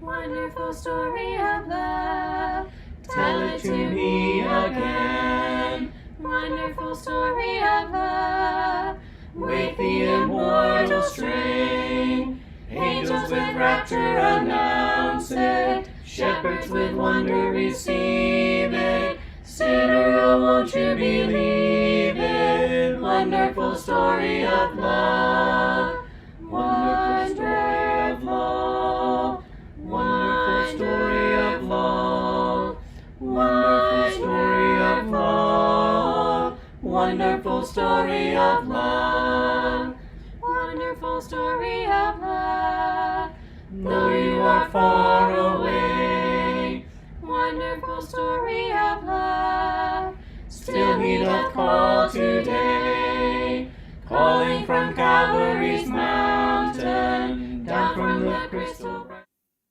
Wonderful story of love. Tell it to me again. Wonderful story of love. With the immortal strain. Angels with rapture announce it. Shepherds with wonder receive it. Sinner, oh, won't you believe it? Wonderful story of love. Wonderful story of love. Wonderful story of love. Wonderful story of love. Wonderful story of love. Wonderful story of love. Though you are far away, wonderful story of love. Still he doth call today, calling from Calvary's mountain, down from the crystal.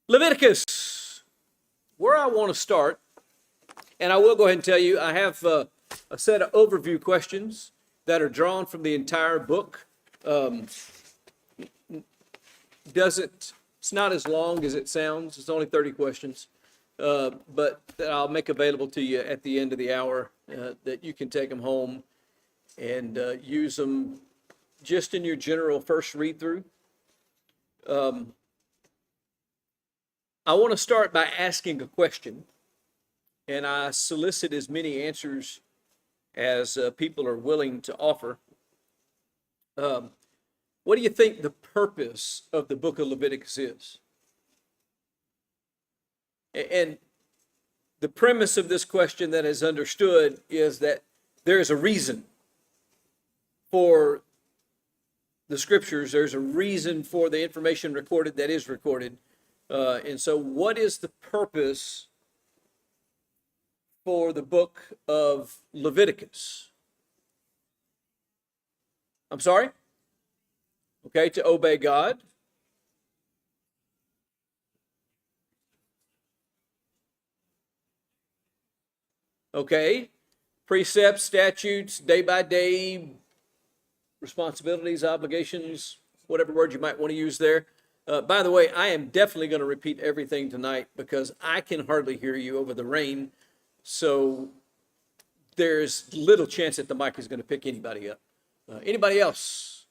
Leviticus, where I want to start, and I will go ahead and tell you, I have a set of overview questions that are drawn from the entire book. It's not as long as it sounds. It's only 30 questions, but I'll make available to you at the end of the hour that you can take them home and use them just in your general first read through. I want to start by asking a question, and I solicit as many answers as people are willing to offer. What do you think the purpose of the book of Leviticus is? And the premise of this question that is understood is that there is a reason for the scriptures. There's a reason for the information recorded that is recorded. And so what is the purpose for the book of Leviticus? I'm sorry? Okay, to obey God. Okay, precepts, statutes, day by day, responsibilities, obligations, whatever word you might want to use there. By the way, I am definitely going to repeat everything tonight because I can hardly hear you over the rain. So there's little chance that the mic is going to pick anybody up. Anybody else?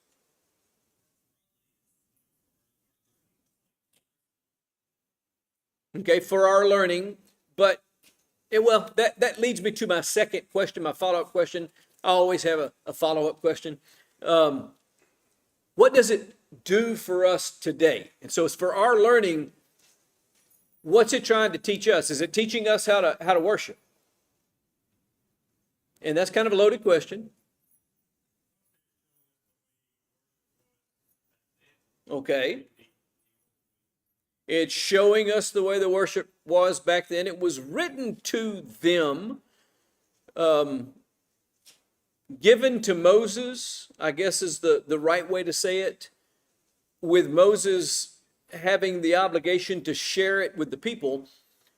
Okay, for our learning, but that leads me to my second question, my follow-up question. I always have a follow-up question. What does it do for us today? And so it's for our learning. What's it trying to teach us? Is it teaching us how to worship? And that's kind of a loaded question. Okay. It's showing us the way the worship was back then. It was written to them, given to Moses, I guess is the right way to say it, with Moses having the obligation to share it with the people.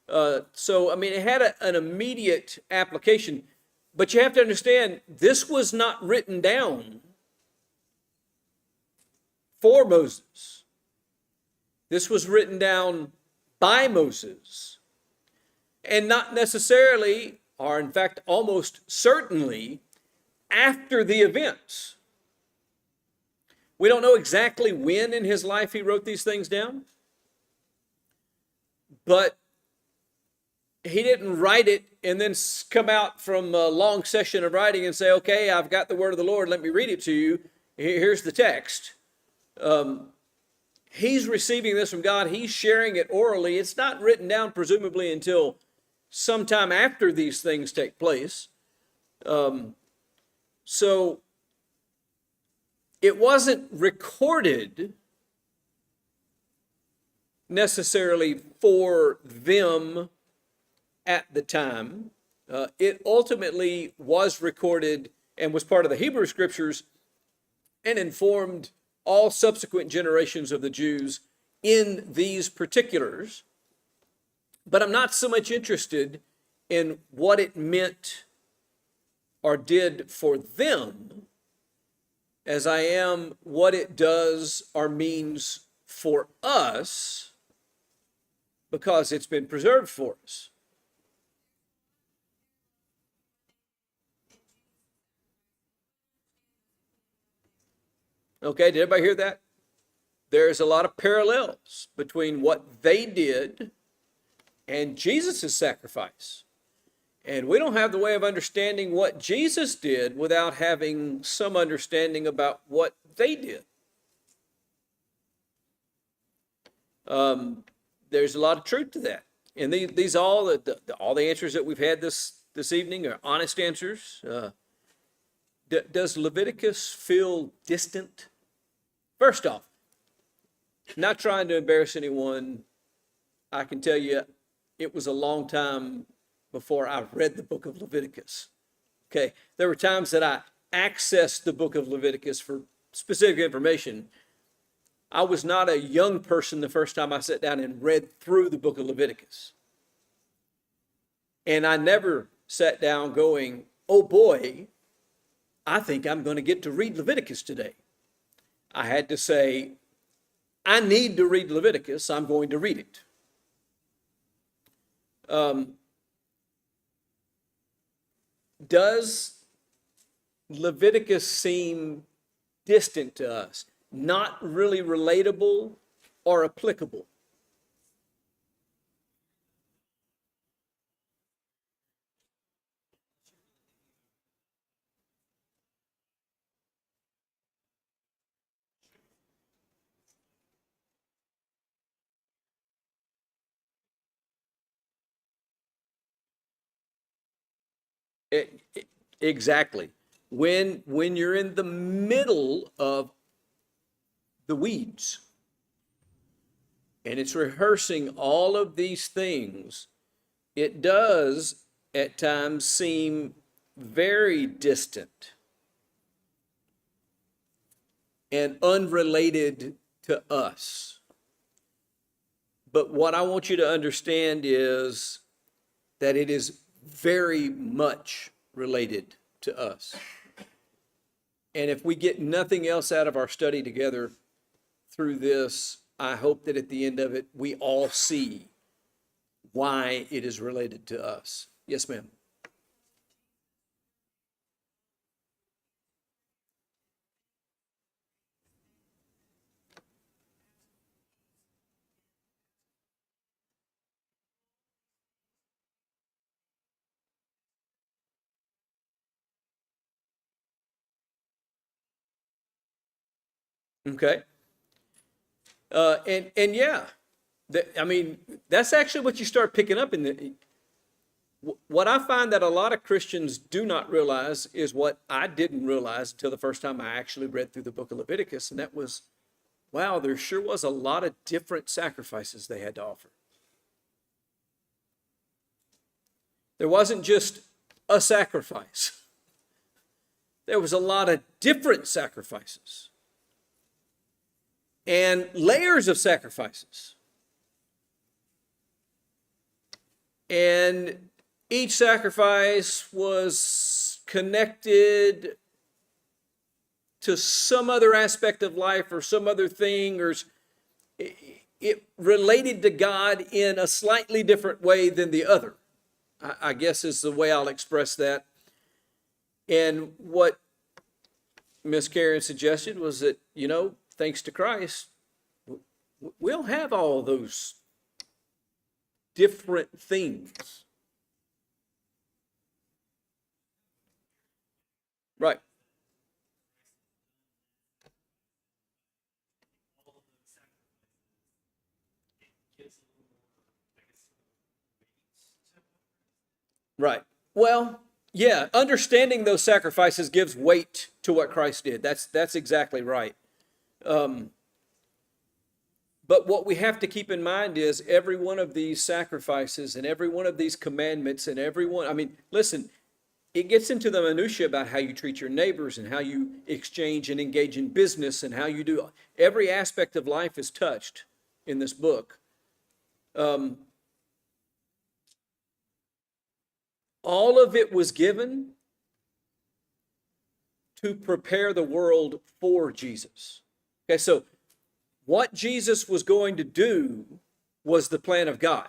So, I mean, it had an immediate application. But you have to understand, this was not written down for Moses. This was written down by Moses, and not necessarily, or in fact, almost certainly, after the events. We don't know exactly when in his life he wrote these things down, but he didn't write it and then come out from a long session of writing and say, okay, I've got the word of the Lord, let me read it to you. Here's the text. He's receiving this from God. He's sharing it orally. It's not written down, presumably, until sometime after these things take place. So it wasn't recorded necessarily for them at the time. It ultimately was recorded and was part of the Hebrew Scriptures and informed all subsequent generations of the Jews in these particulars. But I'm not so much interested in what it meant or did for them as I am what it does or means for us because it's been preserved for us. Okay, did everybody hear that? There's a lot of parallels between what they did and Jesus' sacrifice. And we don't have the way of understanding what Jesus did without having some understanding about what they did. There's a lot of truth to that. And these all the answers that we've had this evening are honest answers. Does Leviticus feel distant? First off, not trying to embarrass anyone, I can tell you it was a long time before I read the book of Leviticus. Okay, there were times that I accessed the book of Leviticus for specific information. I was not a young person the first time I sat down and read through the book of Leviticus. And I never sat down going, oh boy, I think I'm going to get to read Leviticus today. I had to say, I need to read Leviticus. I'm going to read it. Does Leviticus seem distant to us? Not really relatable or applicable? Exactly. When you're in the middle of the weeds and it's rehearsing all of these things, it does at times seem very distant and unrelated to us. But what I want you to understand is that it is very much related to us. And if we get nothing else out of our study together through this, I hope that at the end of it, we all see why it is related to us. Yes, ma'am. Okay. And yeah, I mean, that's actually what you start picking up in what I find that a lot of Christians do not realize is what I didn't realize until the first time I actually read through the book of Leviticus, and that was, wow, there sure was a lot of different sacrifices they had to offer. There wasn't just a sacrifice. There was a lot of different sacrifices and layers of sacrifices. And each sacrifice was connected to some other aspect of life or some other thing, or it related to God in a slightly different way than the other, I guess is the way I'll express that. And what Miss Karen suggested was that, thanks to Christ, we'll have all those different things. Right. Right. Well, yeah, understanding those sacrifices gives weight to what Christ did. That's exactly right. But what we have to keep in mind is every one of these sacrifices and every one of these commandments and listen, it gets into the minutia about how you treat your neighbors and how you exchange and engage in business and how you do. Every aspect of life is touched in this book. All of it was given to prepare the world for Jesus. Okay, so what Jesus was going to do was the plan of God.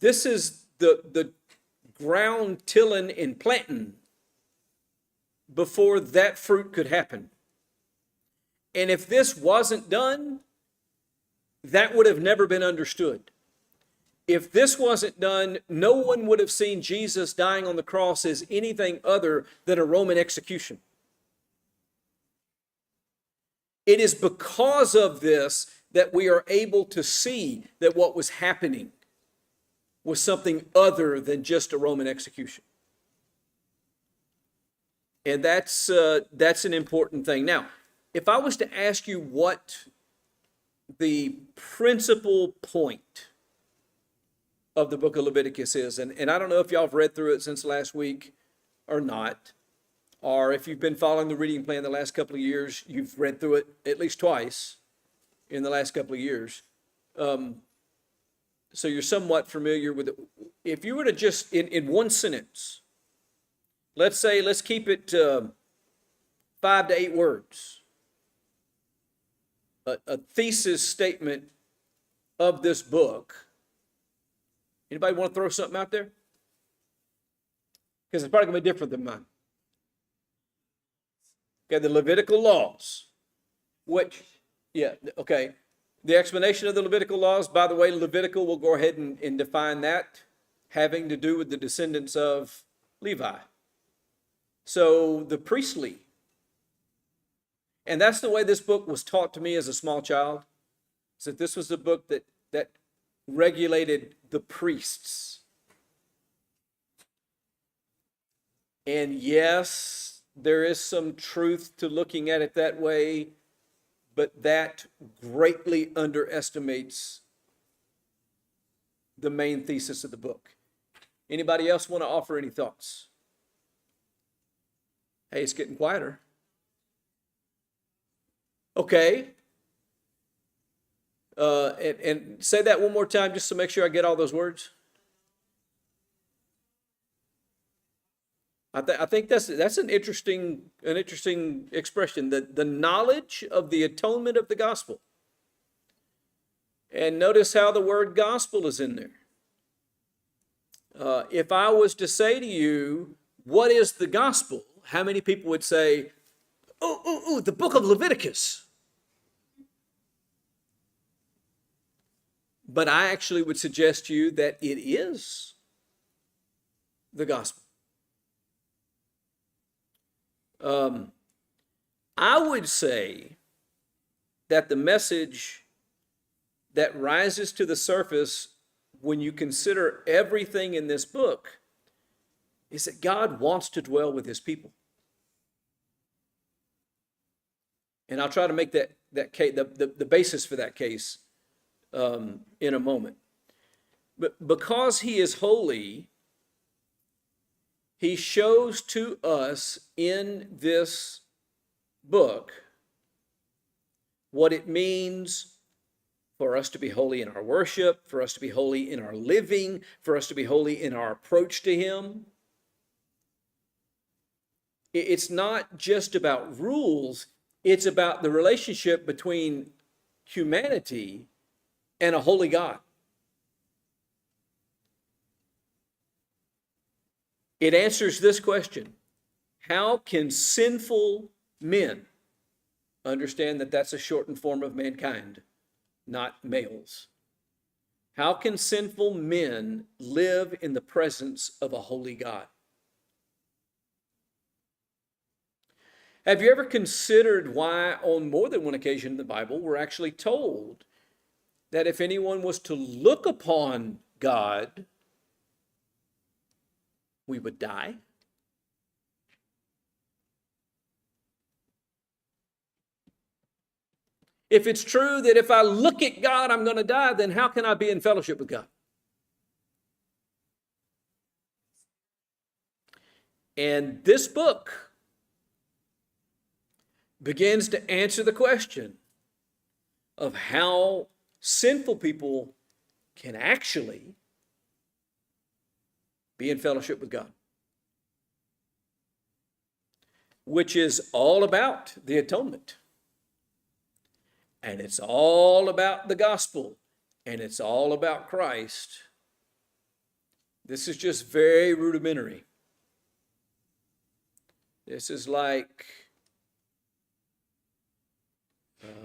This is the ground tilling and planting before that fruit could happen. And if this wasn't done, that would have never been understood. If this wasn't done, no one would have seen Jesus dying on the cross as anything other than a Roman execution. It is because of this that we are able to see that what was happening was something other than just a Roman execution. And that's an important thing. Now, if I was to ask you what the principal point of the book of Leviticus is, and I don't know if y'all have read through it since last week or not, or if you've been following the reading plan the last couple of years, you've read through it at least twice in the last couple of years. So you're somewhat familiar with it. If you were to just, in one sentence, let's keep it 5 to 8 words, a thesis statement of this book. Anybody want to throw something out there? Because it's probably going to be different than mine. Okay, the Levitical laws, the explanation of the Levitical laws, by the way, Levitical, we'll go ahead and define that, having to do with the descendants of Levi. So the priestly, and that's the way this book was taught to me as a small child, is that this was the book that regulated the priests. And yes, there is some truth to looking at it that way, but that greatly underestimates the main thesis of the book. Anybody else want to offer any thoughts? Hey, it's getting quieter. Okay. And say that one more time just to make sure I get all those words. I think that's an interesting expression. The knowledge of the atonement of the gospel. And notice how the word gospel is in there. If I was to say to you, what is the gospel? How many people would say, the book of Leviticus? But I actually would suggest to you that it is the gospel. I would say that the message that rises to the surface when you consider everything in this book is that God wants to dwell with his people. And I'll try to make that case, the basis for that case in a moment. But because he is holy, he shows to us in this book what it means for us to be holy in our worship, for us to be holy in our living, for us to be holy in our approach to him. It's not just about rules, it's about the relationship between humanity and a holy God. It answers this question: how can sinful men, understand that that's a shortened form of mankind, not males, how can sinful men live in the presence of a holy God? Have you ever considered why on more than one occasion in the Bible we're actually told that if anyone was to look upon God, we would die? If it's true that if I look at God, I'm going to die, then how can I be in fellowship with God? And this book begins to answer the question of how sinful people can actually be in fellowship with God, which is all about the atonement. and it's all about the gospel, and it's all about Christ, this is just very rudimentary. This is like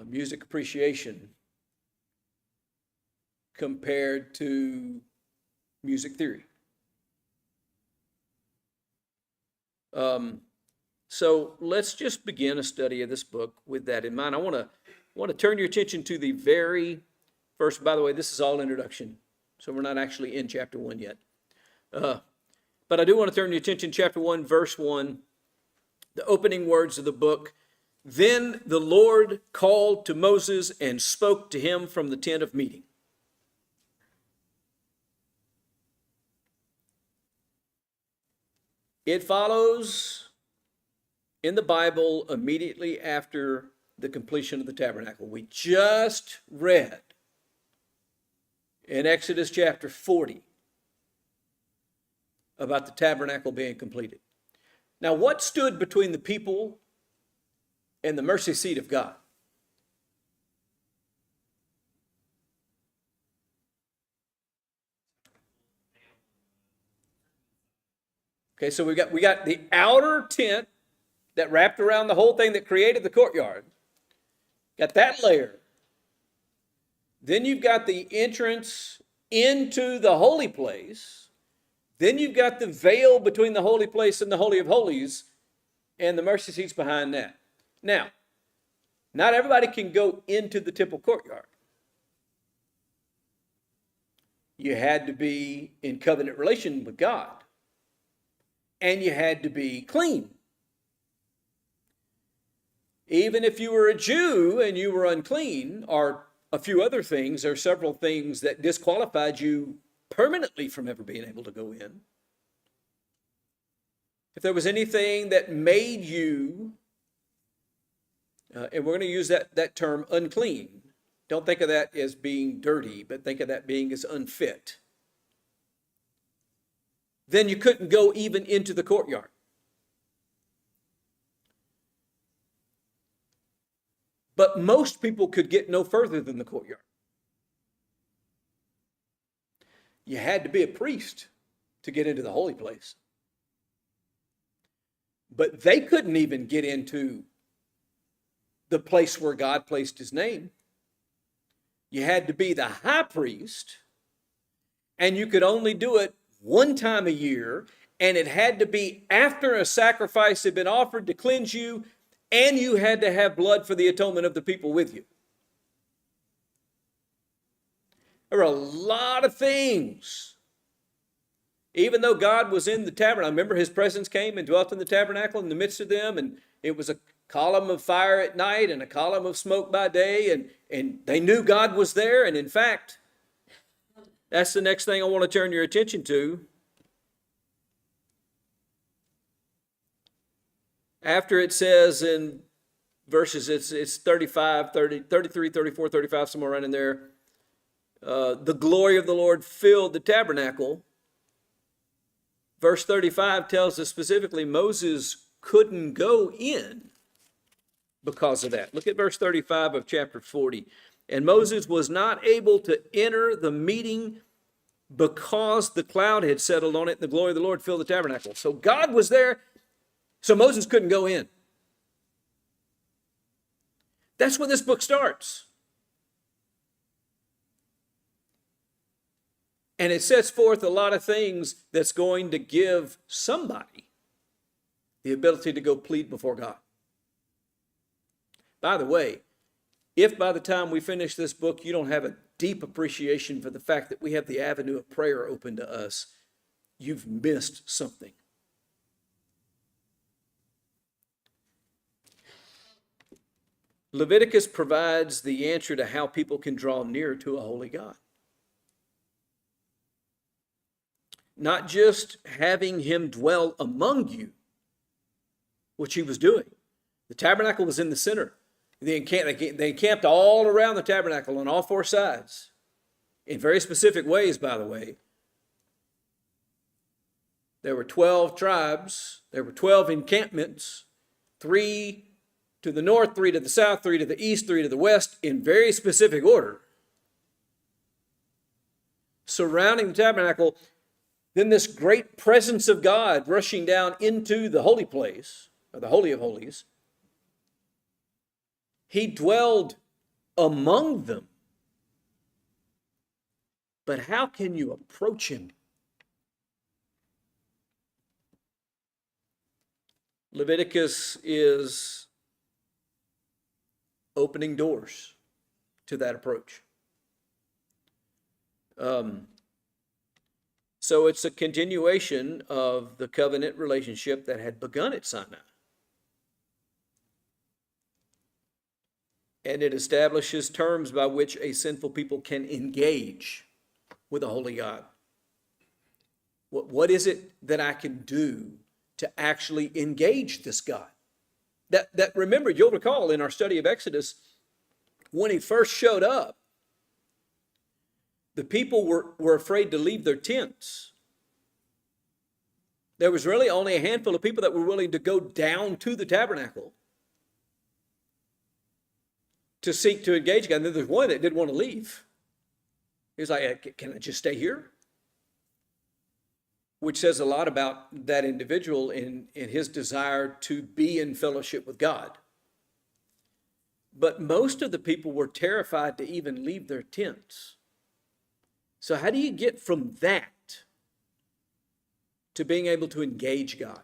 music appreciation compared to music theory. So let's just begin a study of this book with that in mind. I want to turn your attention to the very first. By the way, this is all introduction, so we're not actually in chapter 1 yet. But I do want to turn your attention to chapter 1, verse 1, the opening words of the book. Then the Lord called to Moses and spoke to him from the tent of meeting. It follows in the Bible immediately after the completion of the tabernacle. We just read in Exodus chapter 40 about the tabernacle being completed. Now, what stood between the people and the mercy seat of God? Okay, so we got the outer tent that wrapped around the whole thing that created the courtyard. Got that layer. Then you've got the entrance into the holy place. Then you've got the veil between the holy place and the Holy of Holies, and the mercy seats behind that. Now, not everybody can go into the temple courtyard. You had to be in covenant relation with God, and you had to be clean. Even if you were a Jew and you were unclean, or a few other things, there are several things that disqualified you permanently from ever being able to go in. If there was anything that made you, and we're going to use that term unclean, don't think of that as being dirty, but think of that being as unfit, then you couldn't go even into the courtyard. But most people could get no further than the courtyard. You had to be a priest to get into the holy place. But they couldn't even get into the place where God placed his name. You had to be the high priest, and you could only do it one time a year, and it had to be after a sacrifice had been offered to cleanse you, and you had to have blood for the atonement of the people with you. There were a lot of things. Even though God was in the tabernacle, remember his presence came and dwelt in the tabernacle in the midst of them, and it was a column of fire at night and a column of smoke by day, and they knew God was there. And in fact, that's the next thing I want to turn your attention to. After it says in verses, it's 35, 30, 33, 34, 35, somewhere around in there, the glory of the Lord filled the tabernacle. Verse 35 tells us specifically Moses couldn't go in because of that. Look at verse 35 of chapter 40. And Moses was not able to enter the meeting because the cloud had settled on it and the glory of the Lord filled the tabernacle. So God was there, so Moses couldn't go in. That's where this book starts. And it sets forth a lot of things that's going to give somebody the ability to go plead before God. By the way, if by the time we finish this book you don't have a deep appreciation for the fact that we have the avenue of prayer open to us, you've missed something. Leviticus provides the answer to how people can draw near to a holy God. Not just having him dwell among you, which he was doing. The tabernacle was in the center. They encamped all around the tabernacle on all four sides, in very specific ways, by the way. There were 12 tribes. There were 12 encampments, 3 to the north, 3 to the south, 3 to the east, 3 to the west, in very specific order, surrounding the tabernacle. Then this great presence of God rushing down into the holy place, or the Holy of Holies. He dwelled among them. But how can you approach him? Leviticus is opening doors to that approach. So it's a continuation of the covenant relationship that had begun at Sinai. And it establishes terms by which a sinful people can engage with a holy God. What is it that I can do to actually engage this God? That remember, you'll recall in our study of Exodus, when he first showed up, the people were afraid to leave their tents. There was really only a handful of people that were willing to go down to the tabernacle to seek to engage God. And then there's one that didn't want to leave. He was like, can I just stay here? Which says a lot about that individual in his desire to be in fellowship with God. But most of the people were terrified to even leave their tents. So how do you get from that to being able to engage God?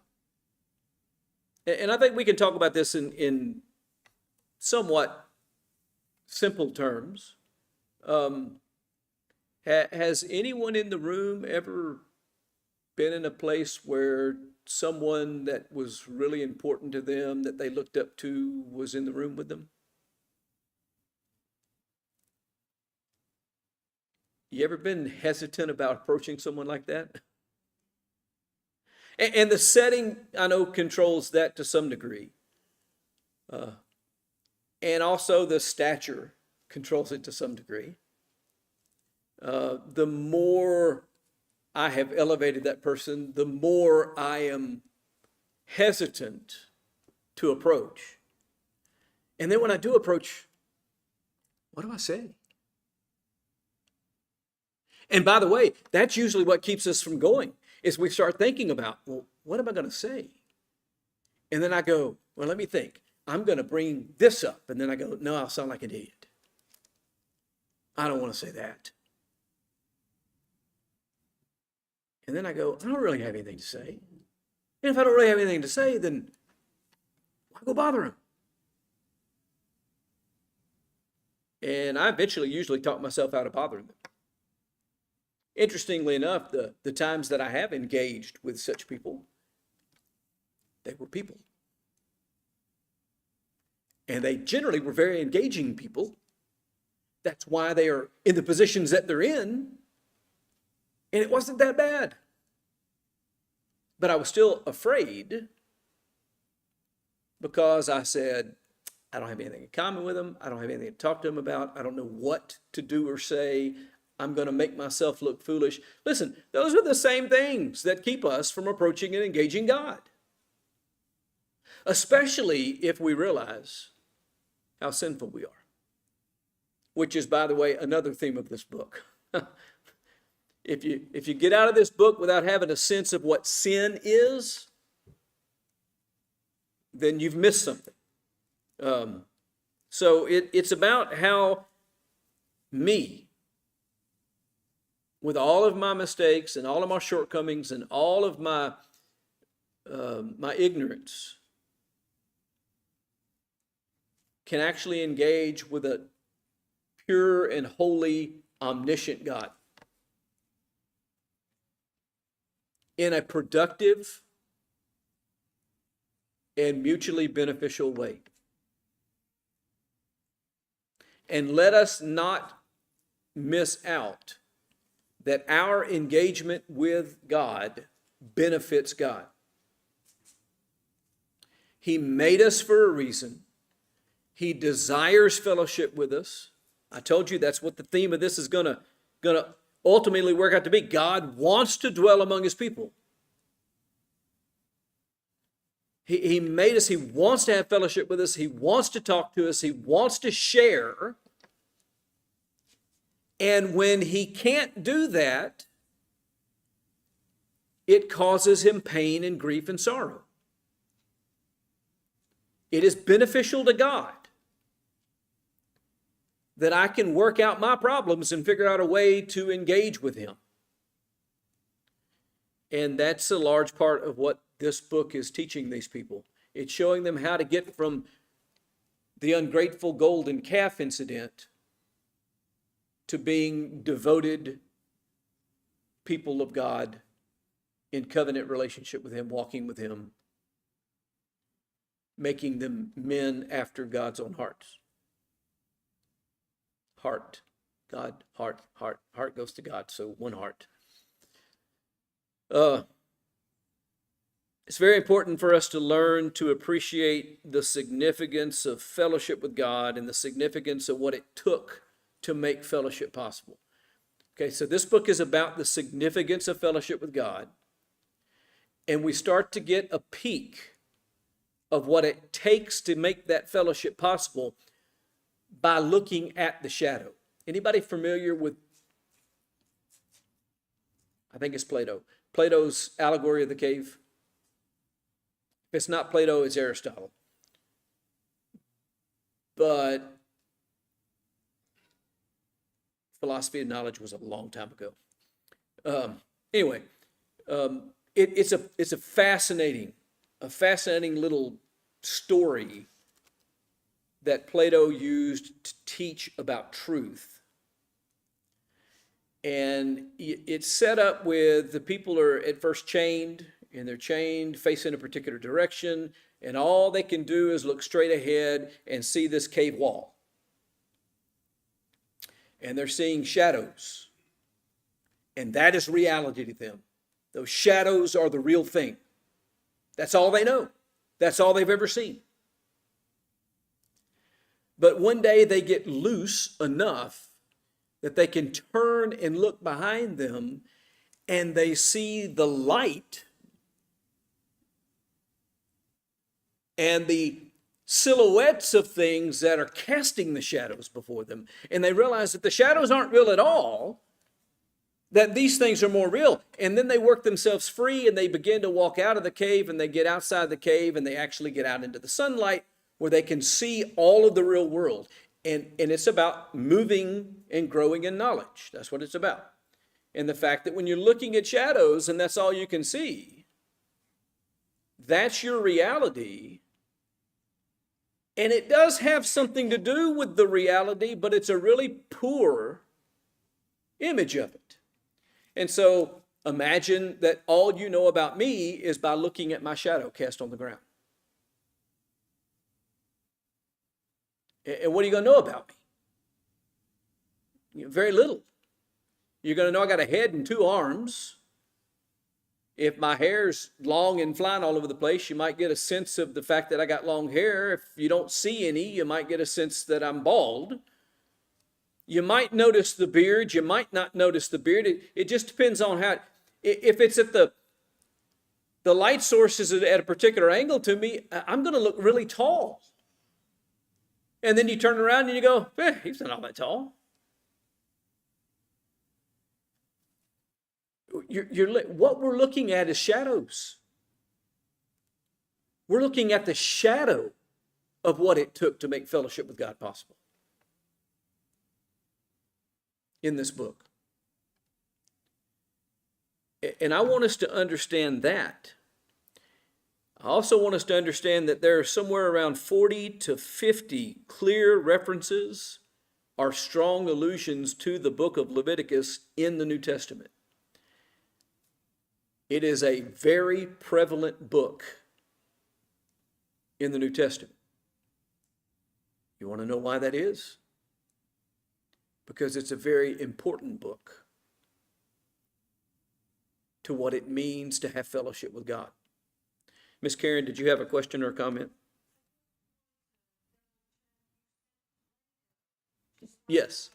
And I think we can talk about this in somewhat simple terms. Has anyone in the room ever been in a place where someone that was really important to them, that they looked up to, was in the room with them? You ever been hesitant about approaching someone like that? And the setting, I know, controls that to some degree. And also the stature controls it to some degree. The more I have elevated that person, the more I am hesitant to approach. And then when I do approach, what do I say? And by the way, that's usually what keeps us from going, is we start thinking about, well, what am I going to say? And then I go, well, let me think. I'm going to bring this up. And then I go, no, I'll sound like an idiot. I don't want to say that. And then I go, I don't really have anything to say. And if I don't really have anything to say, then why go bother him? And I eventually usually talk myself out of bothering them. Interestingly enough, the times that I have engaged with such people, they were people. And they generally were very engaging people. That's why they are in the positions that they're in. And it wasn't that bad. But I was still afraid because I said, I don't have anything in common with them. I don't have anything to talk to them about. I don't know what to do or say. I'm going to make myself look foolish. Listen, those are the same things that keep us from approaching and engaging God. Especially if we realize how sinful we are. Which is, by the way, another theme of this book. If you get out of this book without having a sense of what sin is, then you've missed something. So it's about how me, with all of my mistakes and all of my shortcomings and all of my ignorance, can actually engage with a pure and holy, omniscient God in a productive and mutually beneficial way. And let us not miss out that our engagement with God benefits God. He made us for a reason. He desires fellowship with us. I told you that's what the theme of this is going to ultimately work out to be. God wants to dwell among his people. He made us. He wants to have fellowship with us. He wants to talk to us. He wants to share. And when he can't do that, it causes him pain and grief and sorrow. It is beneficial to God that I can work out my problems and figure out a way to engage with him. And that's a large part of what this book is teaching these people. It's showing them how to get from the ungrateful golden calf incident to being devoted people of God in covenant relationship with him, walking with him, making them men after God's own hearts. Heart, God, heart, heart. Heart goes to God, so one heart. It's very important for us to learn to appreciate the significance of fellowship with God and the significance of what it took to make fellowship possible. Okay, so this book is about the significance of fellowship with God. And we start to get a peek of what it takes to make that fellowship possible by looking at the shadow. Anybody familiar with, I think it's Plato, Plato's allegory of the cave? If it's not Plato, it's Aristotle. But philosophy of knowledge was a long time ago. It's a fascinating little story that Plato used to teach about truth. And it's set up with the people are at first chained, and they're chained facing a particular direction, and all they can do is look straight ahead and see this cave wall. And they're seeing shadows. And that is reality to them. Those shadows are the real thing. That's all they know. That's all they've ever seen. But one day they get loose enough that they can turn and look behind them, and they see the light and the silhouettes of things that are casting the shadows before them. And they realize that the shadows aren't real at all, that these things are more real. And then they work themselves free, and they begin to walk out of the cave, and they get outside the cave, and they actually get out into the sunlight where they can see all of the real world. And it's about moving and growing in knowledge. That's what it's about. And the fact that when you're looking at shadows and that's all you can see, that's your reality. And it does have something to do with the reality, but it's a really poor image of it. And so imagine that all you know about me is by looking at my shadow cast on the ground. And what are you going to know about me? Very little. You're going to know I got a head and two arms. If my hair's long and flying all over the place, you might get a sense of the fact that I got long hair. If you don't see any, you might get a sense that I'm bald. You might notice the beard. You might not notice the beard. It just depends on how. If it's at the light source is at a particular angle to me, I'm going to look really tall. And then you turn around and you go, he's not all that tall. What we're looking at is shadows. We're looking at the shadow of what it took to make fellowship with God possible in this book. And I want us to understand that. I also want us to understand that there are somewhere around 40 to 50 clear references or strong allusions to the book of Leviticus in the New Testament. It is a very prevalent book in the New Testament. You want to know why that is? Because it's a very important book to what it means to have fellowship with God. Miss Karen, did you have a question or a comment? Yes.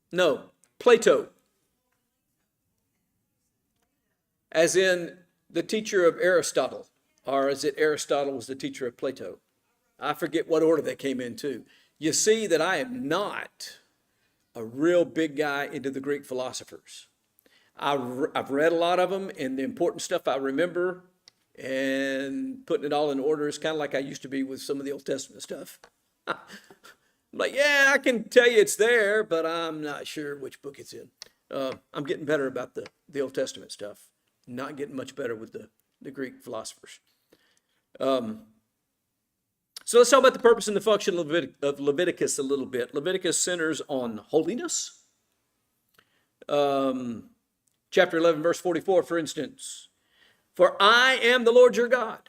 No. Plato. As in the teacher of Aristotle. Or is it Aristotle was the teacher of Plato? I forget what order they came in too. You see that I am not a real big guy into the Greek philosophers. I've read a lot of them, and the important stuff I remember, and putting it all in order is kind of like I used to be with some of the Old Testament stuff. I'm like, yeah, I can tell you it's there, but I'm not sure which book it's in. I'm getting better about the Old Testament stuff, not getting much better with the Greek philosophers. So let's talk about the purpose and the function of Leviticus a little bit. Leviticus centers on holiness. Chapter 11, verse 44, for instance. For I am the Lord your God.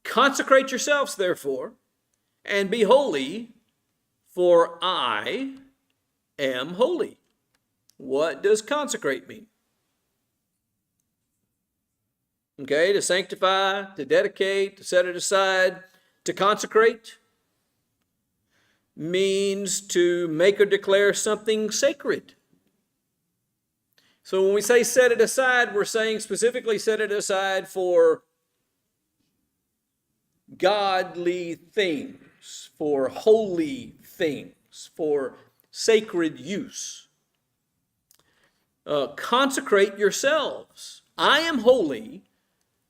Consecrate yourselves, therefore, and be holy, for I am holy. What does consecrate mean? Okay, to sanctify, to dedicate, to set it aside. To consecrate means to make or declare something sacred. So when we say set it aside, we're saying specifically set it aside for godly things, for holy things, for sacred use. Consecrate yourselves. I am holy.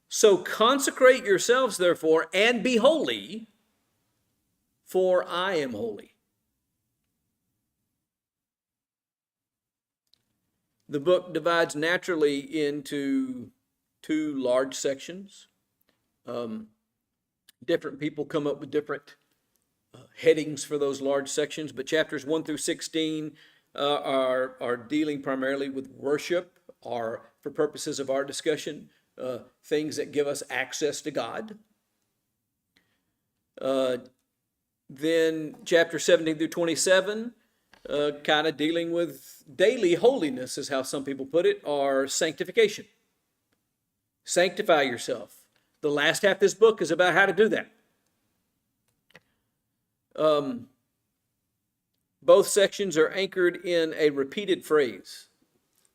So consecrate yourselves, therefore, and be holy, for I am holy. The book divides naturally into two large sections. Different people come up with different headings for those large sections, but chapters 1 through 16 are dealing primarily with worship, or for purposes of our discussion, things that give us access to God. Then chapter 17 through 27, kind of dealing with daily holiness is how some people put it, or sanctification. Sanctify yourself. The last half of this book is about how to do that. Both sections are anchored in a repeated phrase.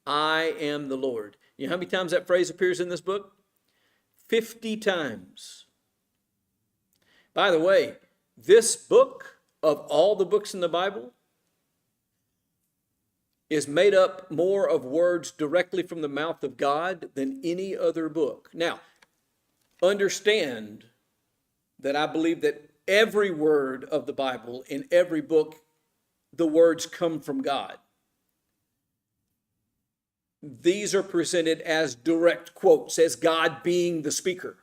I am the Lord. You know how many times that phrase appears in this book? 50 times. By the way, this book, of all the books in the Bible, is made up more of words directly from the mouth of God than any other book. Now, understand that I believe that every word of the Bible, in every book, the words come from God. These are presented as direct quotes, as God being the speaker,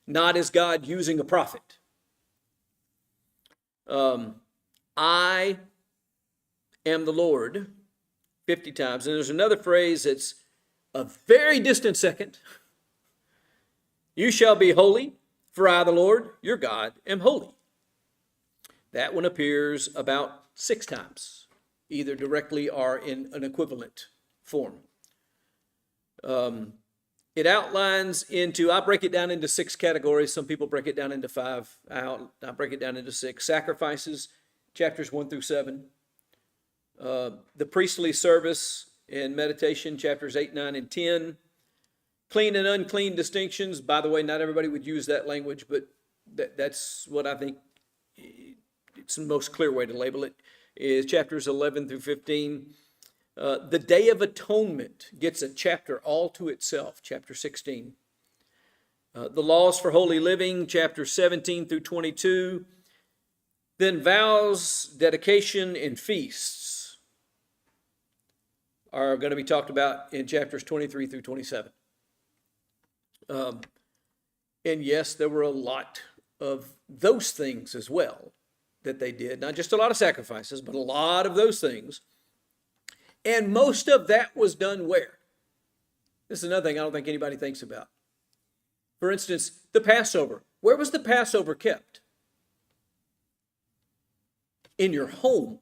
not as God using a prophet. I am the Lord 50 times. And there's another phrase that's a very distant second. You shall be holy, for I, the Lord, your God, am holy. That one appears about 6 times, either directly or in an equivalent form. It outlines into, I break it down into 6 categories. Some people break it down into 5. I break it down into 6. Sacrifices, chapters 1 through 7. The priestly service and meditation, chapters 8, 9, and 10. Clean and unclean distinctions. By the way, not everybody would use that language, but that's what I think it's the most clear way to label it, is chapters 11 through 15. The Day of Atonement gets a chapter all to itself, chapter 16. The Laws for Holy Living, chapters 17 through 22. Then vows, dedication, and feasts are going to be talked about in chapters 23 through 27. And yes, there were a lot of those things as well that they did. Not just a lot of sacrifices, but a lot of those things. And most of that was done where? This is another thing I don't think anybody thinks about. For instance, the Passover. Where was the Passover kept? In your home.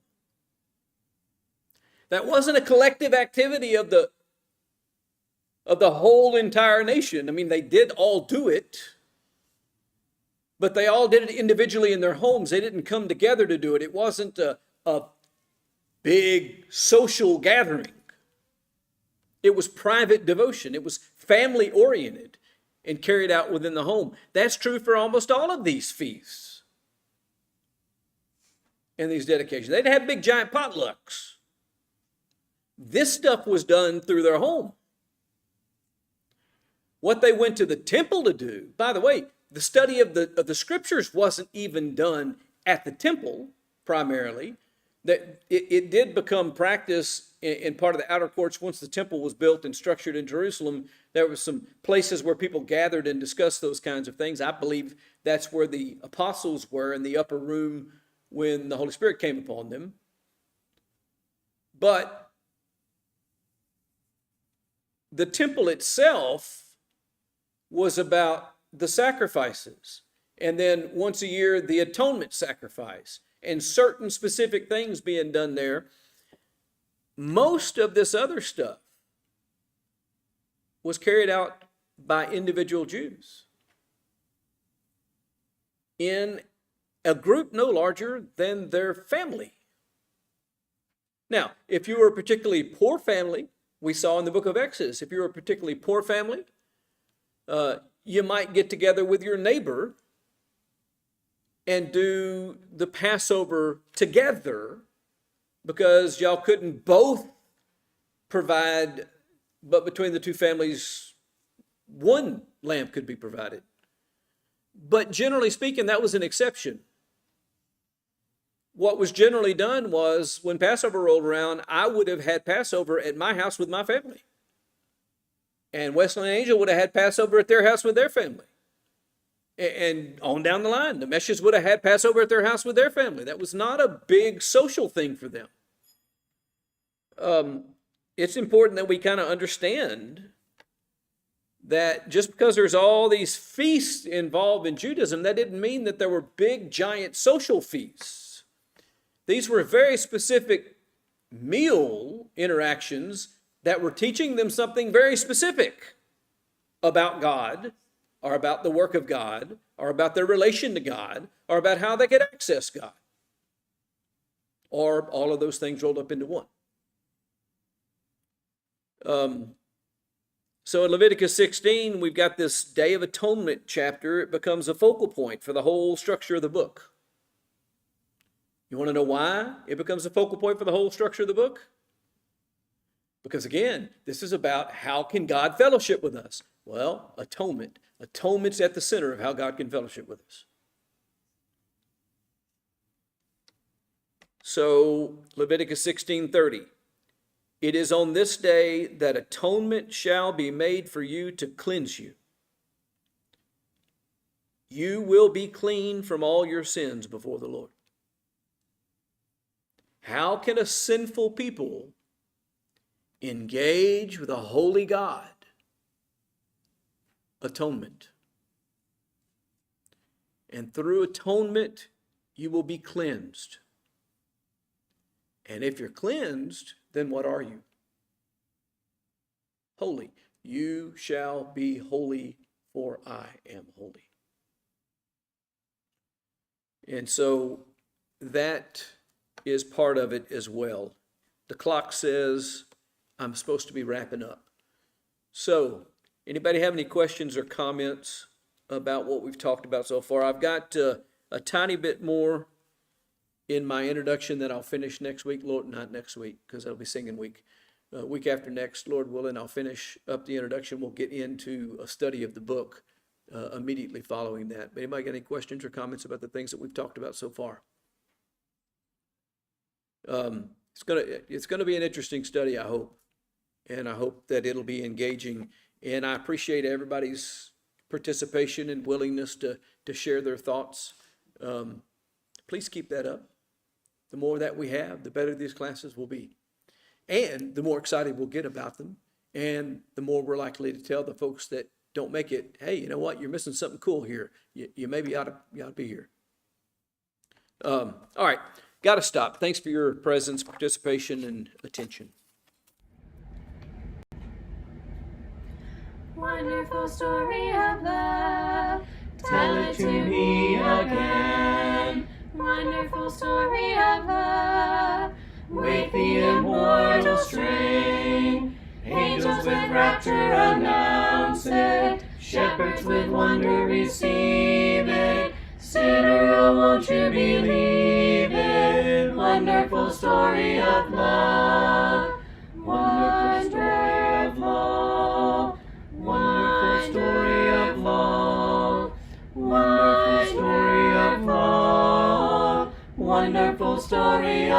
That wasn't a collective activity of the whole entire nation. I mean, they did all do it, but they all did it individually in their homes. They didn't come together to do it. It wasn't a big social gathering. It was private devotion. It was family oriented. and carried out within the home. That's true for almost all of these feasts and these dedications. They'd have big giant potlucks. This stuff was done through their home. What they went to the temple to do, by the way, the study of the scriptures wasn't even done at the temple primarily. That it did become practice in part of the outer courts once the temple was built and structured in Jerusalem. There were some places where people gathered and discussed those kinds of things. I believe that's where the apostles were, in the upper room when the Holy Spirit came upon them. But the temple itself was about the sacrifices. And then once a year, the atonement sacrifice, and certain specific things being done there. Most of this other stuff was carried out by individual Jews in a group no larger than their family. Now, if you were a particularly poor family, we saw in the book of Exodus, if you were a particularly poor family, you might get together with your neighbor and do the Passover together, because y'all couldn't both provide, but between the two families, one lamb could be provided. But generally speaking, that was an exception. What was generally done was, when Passover rolled around, I would have had Passover at my house with my family. And Wesley and Angel would have had Passover at their house with their family. And on down the line, the Meshes would have had Passover at their house with their family. That was not a big social thing for them. It's important that we kind of understand that just because there's all these feasts involved in Judaism, that didn't mean that there were big, giant social feasts. These were very specific meal interactions that were teaching them something very specific about God, or about the work of God, or about their relation to God, or about how they could access God, or all of those things rolled up into one. So in Leviticus 16, we've got this Day of Atonement chapter. It becomes a focal point for the whole structure of the book. You want to know why it becomes a focal point for the whole structure of the book? Because again, this is about how can God fellowship with us? Well, atonement. Atonement's at the center of how God can fellowship with us. So Leviticus 16:30. It is on this day that atonement shall be made for you to cleanse you. You will be clean from all your sins before the Lord. How can a sinful people engage with a holy God? Atonement. And through atonement, you will be cleansed. And if you're cleansed, then what are you? Holy. You shall be holy, for I am holy. And so that is part of it as well. The clock says I'm supposed to be wrapping up. So, anybody have any questions or comments about what we've talked about so far? I've got a tiny bit more in my introduction that I'll finish next week. Lord, not next week, because that'll be singing week. Week after next, Lord willing, I'll finish up the introduction. We'll get into a study of the book immediately following that. But anybody got any questions or comments about the things that we've talked about so far? It's gonna be an interesting study, I hope, and I hope that it'll be engaging. And I appreciate everybody's participation and willingness to share their thoughts. Please keep that up. The more that we have, the better these classes will be. And the more excited we'll get about them, and the more we're likely to tell the folks that don't make it, hey, you know what, you're missing something cool here. You maybe ought to be here. All right, got to stop. Thanks for your presence, participation, and attention. Wonderful story of love, tell it to me again. Wonderful story of love, with the immortal strain. Angels with rapture announce it, shepherds hearts with wonder receive it. Sinner, oh, won't you believe it? Wonderful story of love. Wonderful story of love. Wonderful story of love. Wonderful story of love. Wonderful story of